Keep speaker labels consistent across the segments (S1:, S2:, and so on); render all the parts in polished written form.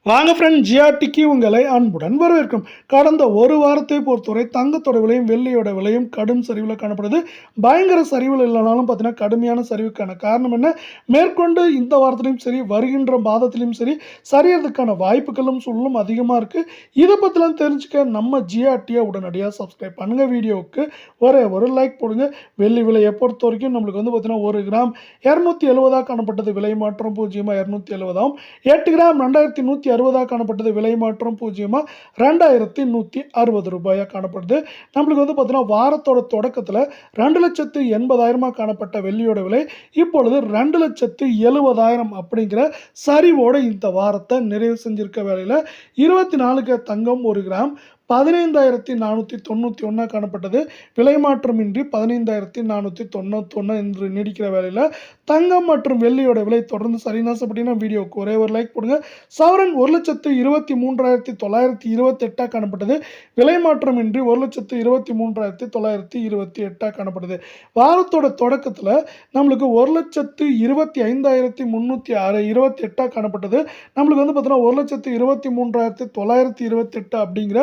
S1: வாங்க ஃப்ரெண்ட், ஜிஆர்டிக்கு உங்களை அன்புடன் வரவேற்கும். கடந்த ஒரு வாரத்தை பொறுத்தவரை தங்கத்தோட விலையும் வெள்ளியோட விலையும் கடும் சரிவில் காணப்படுது. பயங்கர சரிவில் இல்லைனாலும் பார்த்தீங்கன்னா கடுமையான சரிவுக்கான காரணம் என்ன, மேற்கொண்டு இந்த வாரத்திலையும் சரி வருகின்ற மாதத்திலையும் சரி சரியறதுக்கான வாய்ப்புகளும் சூழலும் அதிகமாக இருக்குது. இதை பற்றிலாம் தெரிஞ்சுக்க நம்ம ஜிஆர்டியை உடனடியாக சப்ஸ்கிரைப் பண்ணுங்கள். வீடியோவுக்கு ஒரே ஒரு லைக் போடுங்க. வெள்ளி விலையை பொறுத்த வரைக்கும் நம்மளுக்கு வந்து பார்த்தீங்கன்னா 1 கிராம் 270 காணப்பட்டது, விலை மாற்றம் 0.270. 8 கிராம் 2160 காணப்பட்டது, விலை மாற்றம் 0.2160 ரூபாயாக காணப்படுது. நம்மளுக்கு வந்து பார்த்தீங்கன்னா வாரத்தோட தொடக்கத்தில் 2,80,000 காணப்பட்ட வெள்ளியோட விலை இப்பொழுது 2,70,000 அப்படிங்கிற சரிவோடு இந்த வாரத்தை நிறைவு செஞ்சிருக்க வேளையில் 24 தங்கம் 1 கிராம் 15,491 காணப்பட்டது, விலை மாற்றமின்றி 15,491 என்று நீடிக்கிற வேலையில் தங்கம் மற்றும் வெள்ளியோட விலை தொடர்ந்து சரிநாசப்பட்டீங்கன்னா வீடியோவுக்கு ஒரே ஒரு லைக் போடுங்க. சவரன் 1,23,928 காணப்பட்டது, விலை மாற்றமின்றி 1,23,928 காணப்படுது. வாரத்தோட தொடக்கத்தில் நம்மளுக்கு 1,25,328 காணப்பட்டது. நம்மளுக்கு வந்து பார்த்தீங்கன்னா 1,23,928 அப்படிங்கிற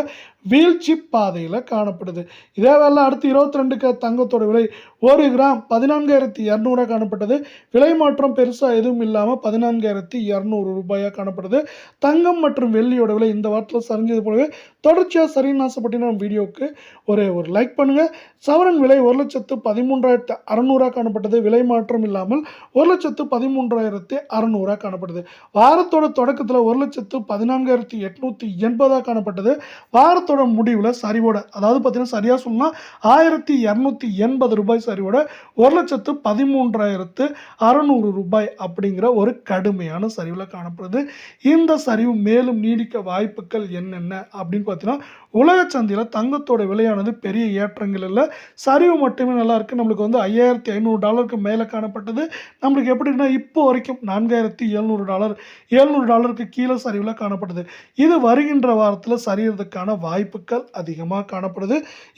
S1: வீழ்ச்சி பாதையில் காணப்படுது. இதே வேலை அடுத்து 22 தங்கத்தோட விலை 1 கிராம் 14,200 காணப்பட்டது, விலை மாற்றம் பெருசாக எதுவும் இல்லாமல் 14,200 ரூபாயாக காணப்படுது. தங்கம் மற்றும் வெள்ளியோட விலை இந்த வாரத்தில் சரிஞ்சது போலவே தொடர்ச்சியாக சரின்னு ஆசைப்பட்டீங்கன்னா வீடியோவுக்கு ஒரே ஒரு லைக் பண்ணுங்கள். சவரன் விலை 1,13,600 காணப்பட்டது, விலை மாற்றம் இல்லாமல் 1,13,600 காணப்படுது. வாரத்தோட தொடக்கத்தில் 1,14,880 காணப்பட்டது. வாரத்தோட முடிவில் சரிவோட, அதாவது பார்த்தீங்கன்னா சரியாக சொல்லலாம் 1,280 ரூபாய் சரிவோட 1,13,600 ரூபாய் அப்படிங்கிற ஒரு கடுமையான சரிவில் காணப்படுது. இந்த சரிவு மேலும் நீடிக்க வாய்ப்புகள் என்னென்ன அப்படின்னு பார்த்தீங்கன்னா, உலக சந்தையில் தங்கத்தோட விலையானது பெரிய ஏற்றங்கள் இல்லை, சரிவு மட்டுமே நல்லா இருக்குது. நம்மளுக்கு வந்து $5,500 மேலே காணப்பட்டது. நம்மளுக்கு எப்படின்னா இப்போ வரைக்கும் $4,700 $700 கீழே சரிவில் காணப்படுது. இது வருகின்ற வாரத்தில் சரியறதுக்கான வாய்ப்புகள் அதிகமாக காணப்படுது.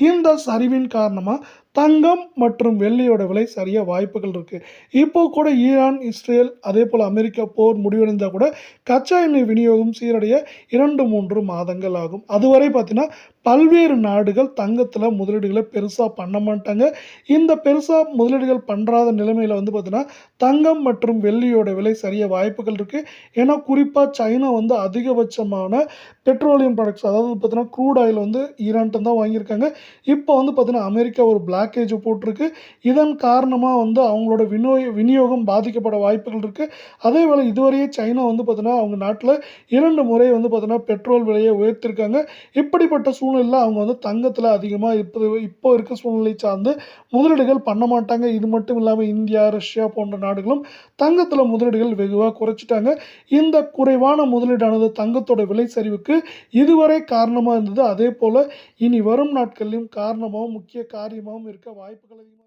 S1: இந்த சரிவின் காரணமாக தங்கம் மற்றும் வெள்ளியோட விலை சரிய வாய்ப்புகள் இருக்குது. இப்போ கூட ஈரான் இஸ்ரேல் அதே போல் அமெரிக்கா போர் முடிவடைந்தால் கூட கச்சா எண்ணெய் விநியோகம் சீரடைய 2-3 மாதங்கள் ஆகும். அதுவரை பார்த்தீங்கன்னா பல்வேறு நாடுகள் தங்கத்தில் முதலீடுகளை பெருசாக பண்ண மாட்டாங்க. இந்த பெருசாக முதலீடுகள் பண்ணுறாத நிலைமையில் வந்து பார்த்தீங்கன்னா தங்கம் மற்றும் வெள்ளியோட விலை சரிய வாய்ப்புகள் இருக்குது. ஏன்னா குறிப்பாக சைனா வந்து அதிகபட்சமான பெட்ரோலியம் ப்ராடக்ட்ஸ், அதாவது பார்த்தீங்கன்னா க்ரூட் ஆயில் வந்து ஈரான்ட்டு தான் வாங்கியிருக்காங்க. இப்போ வந்து பார்த்தீங்கன்னா அமெரிக்கா ஒரு பிளாக்கேஜ் போட்டிருக்கு. இதன் காரணமாக வந்து அவங்களோட விநியோகம் பாதிக்கப்பட வாய்ப்புகள் இருக்குது. அதே வேளை இதுவரையே சைனா வந்து பார்த்தீங்கன்னா அவங்க நாட்டில் 2 முறை வந்து பார்த்தீங்கன்னா பெட்ரோல் விலையை உயர்த்திருக்காங்க. இப்படிப்பட்ட சூழ்நிலையில் அவங்க வந்து தங்கத்தில் அதிகமாக இப்போ இருக்க சூழ்நிலை சார்ந்து முதலீடுகள் பண்ண மாட்டாங்க. இது மட்டும் இல்லாமல் இந்தியா ரஷ்யா போன்ற நாடுகளும் தங்கத்தில் முதலீடுகள் வெகுவாக குறைச்சிட்டாங்க. இந்த குறைவான முதலீடானது தங்கத்தோட விலை சரிவுக்கு இதுவரை காரணமாக இருந்தது. அதே போல் இனி வரும் நாட்களிலும் காரணமாகவும் முக்கிய காரியமாகவும் இருக்க வாய்ப்புகள் அதிகமாக